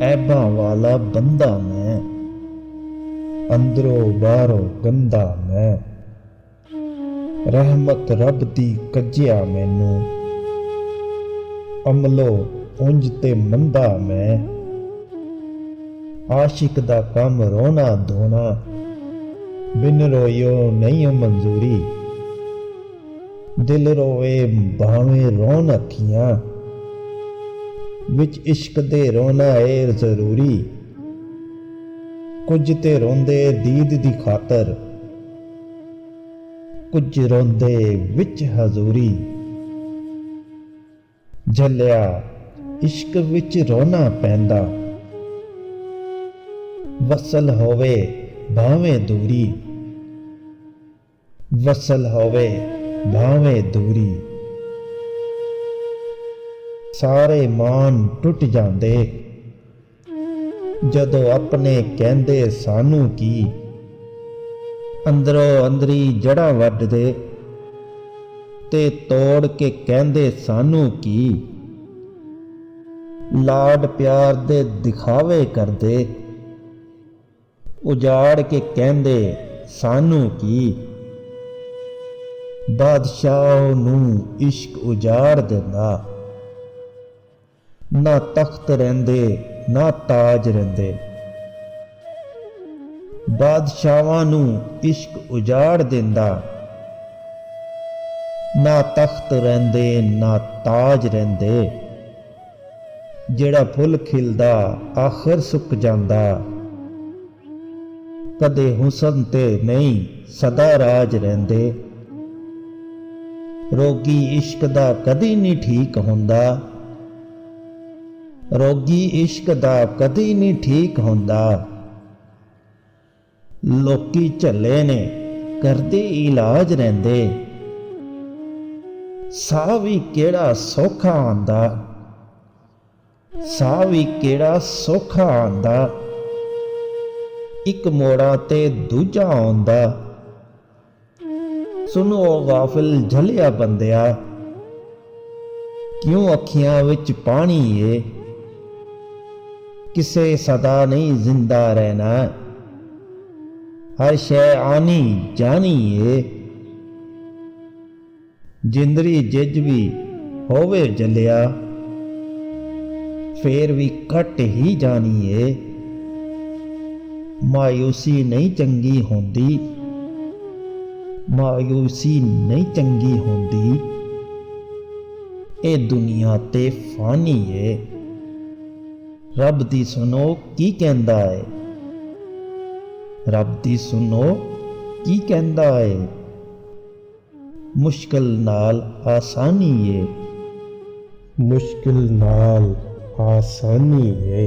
ऐबां वाला बंदा मैं, अंदरों बाहरों गंदा मैं। रहमत रब दी कज्जिया मैनू, अमलो उंज ते मंदा मैं। आशिक दा कम रोना धोना, बिन रोइयो नहीं मंजूरी। दिल रोवे भावें रोन अखियां, विच इश्क दे रोना है जरूरी। कुछ ते रोंदे दीद दी खातर, कुछ रोंदे विच हजूरी। झलिया इश्क विच रोना पैंदा, वसल होवे भावें दूरी। वसल होवे भावें दूरी। सारे मान टुट जांदे, जदों अपने कहंदे सानू की। अंदरों अंदरी जड़ा वड्डदे, ते तोड़ के कहंदे सानू की। लाड प्यार दे दिखावे करदे, उजाड़ के कहंदे सानू की। बादशाह नू इश्क उजाड़ देंदा, ना तख्त रहिंदे ना ताज रहिंदे। बादशाहां नू इश्क उजाड़ देंदा, ना तख्त रहिंदे ना ताज रहिंदे। जेड़ा फुल खिलदा आखिर सुक जांदा, कदे हुसन ते नहीं सदा राज रहिंदे। रोगी इश्क दा कदी नहीं ठीक हुंदा, रोगी इश्क दा कदी नहीं ठीक हुंदा। लोकी झल्ले ने करदे इलाज रहिंदे, साह भी केड़ा सौखा आंदा। साह भी केड़ा सौखा आंदा, इक मोड़ा ते दूजा आंदा। सुनो गाफिल झलिया बंदिया, क्यों अखियां विच पानी है। किसे सदा नहीं जिंदा रहना, हर शय आनी जानी है। जिंदरी जिज भी होवे जलिया, फेर भी घट ही जानी है। मायूसी नहीं चंगी होंदी, मायूसी नहीं चंगी होंदी। ए दुनिया ते फानी है, रब दी सुनो की कहंदा है। रब दी सुनो की कहंदा है। मुश्किल नाल आसानी है, मुश्किल नाल आसानी है।